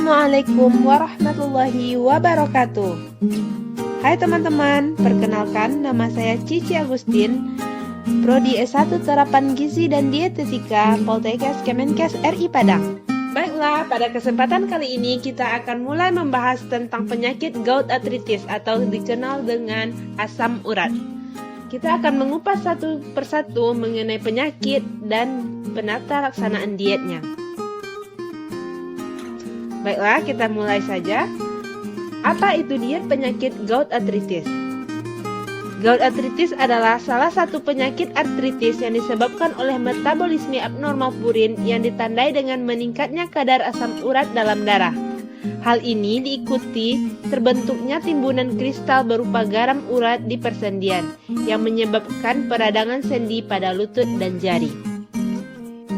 Assalamualaikum warahmatullahi wabarakatuh. Hai teman-teman, perkenalkan nama saya Cici Agustin, Prodi S1 Terapan Gizi dan Dietetika Poltekkes Kemenkes RI Padang. Baiklah, pada kesempatan kali ini kita akan mulai membahas tentang penyakit gout arthritis atau dikenal dengan asam urat. Kita akan mengupas satu persatu mengenai penyakit dan penata laksanaan dietnya. Baiklah, kita mulai saja. Apa itu diet penyakit gout arthritis? Gout arthritis adalah salah satu penyakit artritis yang disebabkan oleh metabolisme abnormal purin yang ditandai dengan meningkatnya kadar asam urat dalam darah. Hal ini diikuti terbentuknya timbunan kristal berupa garam urat di persendian yang menyebabkan peradangan sendi pada lutut dan jari.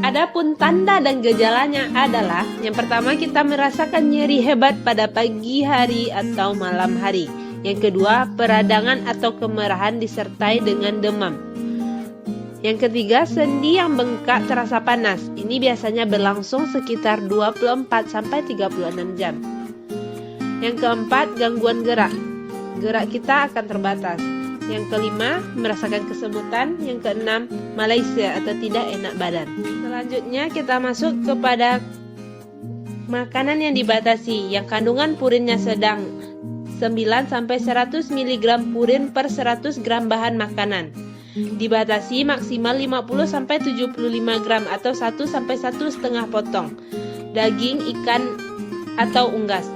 Adapun tanda dan gejalanya adalah yang pertama, kita merasakan nyeri hebat pada pagi hari atau malam hari. Yang kedua, peradangan atau kemerahan disertai dengan demam. Yang ketiga, sendi yang bengkak terasa panas. Ini biasanya berlangsung sekitar 24-36 jam. Yang keempat, gangguan gerak. Gerak kita akan terbatas. Yang kelima, merasakan kesemutan. Yang keenam, Malaysia atau tidak enak badan. Selanjutnya kita masuk kepada makanan yang dibatasi, yang kandungan purinnya sedang 9-100 mg purin per 100 gram bahan makanan. Dibatasi maksimal 50-75 gram atau 1-1,5 potong daging, ikan atau unggas,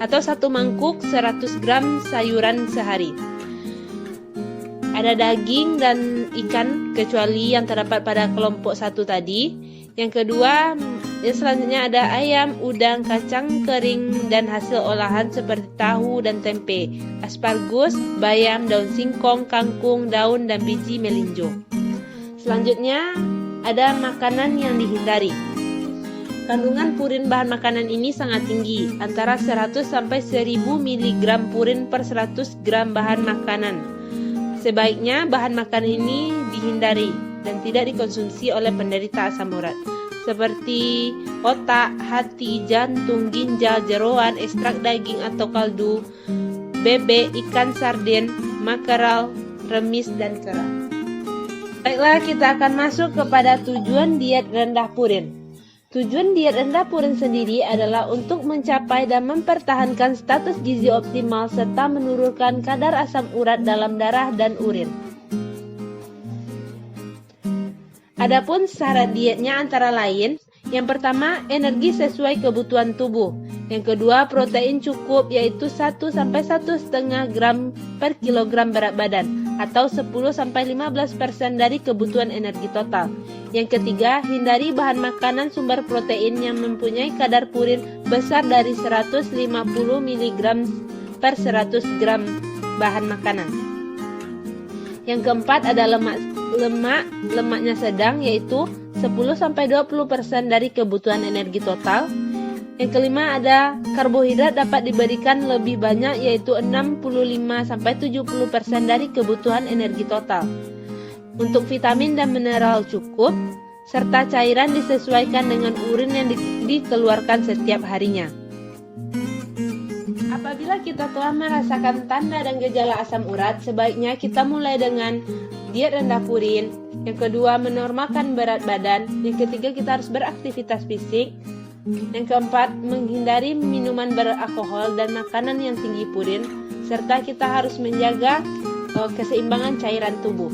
atau 1 mangkuk 100 gram sayuran sehari. Ada daging dan ikan kecuali yang terdapat pada kelompok 1 tadi. Yang kedua, selanjutnya ada ayam, udang, kacang kering dan hasil olahan seperti tahu dan tempe, asparagus, bayam, daun singkong, kangkung, daun dan biji melinjo. Selanjutnya ada makanan yang dihindari. Kandungan purin bahan makanan ini sangat tinggi, antara 100-1000 mg purin per 100 gram bahan makanan. Sebaiknya bahan makanan ini dihindari dan tidak dikonsumsi oleh penderita asam urat, seperti otak, hati, jantung, ginjal, jeroan, ekstrak daging atau kaldu, bebek, ikan sarden, makarel, remis, dan kerang. Baiklah, kita akan masuk kepada tujuan diet rendah purin. Tujuan diet rendah purin sendiri adalah untuk mencapai dan mempertahankan status gizi optimal serta menurunkan kadar asam urat dalam darah dan urin. Adapun syarat dietnya antara lain, yang pertama, energi sesuai kebutuhan tubuh. Yang kedua, protein cukup yaitu 1-1,5 gram per kilogram berat badan atau 10-15% dari kebutuhan energi total. Yang ketiga, hindari bahan makanan sumber protein yang mempunyai kadar purin besar dari 150 mg per 100 gram bahan makanan. Yang keempat ada lemaknya sedang yaitu 10-20% dari kebutuhan energi total. Yang kelima ada karbohidrat dapat diberikan lebih banyak yaitu 65-70% dari kebutuhan energi total. Untuk vitamin dan mineral cukup, serta cairan disesuaikan dengan urin yang dikeluarkan setiap harinya. Apabila kita telah merasakan tanda dan gejala asam urat, sebaiknya kita mulai dengan diet rendah purin. Yang kedua, menormalkan berat badan. Yang ketiga, kita harus beraktivitas fisik. Yang keempat, menghindari minuman beralkohol dan makanan yang tinggi purin, serta kita harus menjaga keseimbangan cairan tubuh.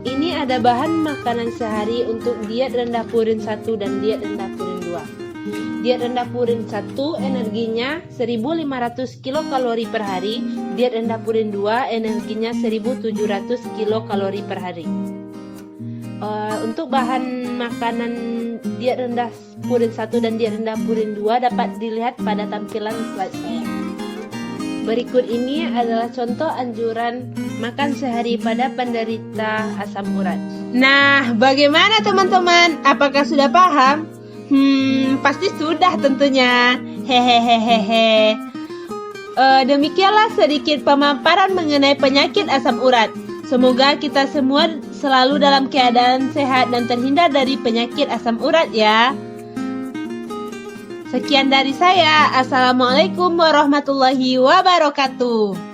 Ini ada bahan makanan sehari untuk diet rendah purin 1 dan diet rendah purin 2. Diet rendah purin 1 energinya 1500 kilokalori per hari, diet rendah purin 2 energinya 1700 kilokalori per hari. Untuk bahan makanan diet rendah purin 1 dan diet rendah purin 2 dapat dilihat pada tampilan slide saya. Berikut ini adalah contoh anjuran makan sehari pada penderita asam urat. Nah, bagaimana teman-teman? Apakah sudah paham? Pasti sudah tentunya. Hehehehe. Demikianlah sedikit pemaparan mengenai penyakit asam urat. Semoga kita semua selalu dalam keadaan sehat dan terhindar dari penyakit asam urat ya. Sekian dari saya. Assalamualaikum warahmatullahi wabarakatuh.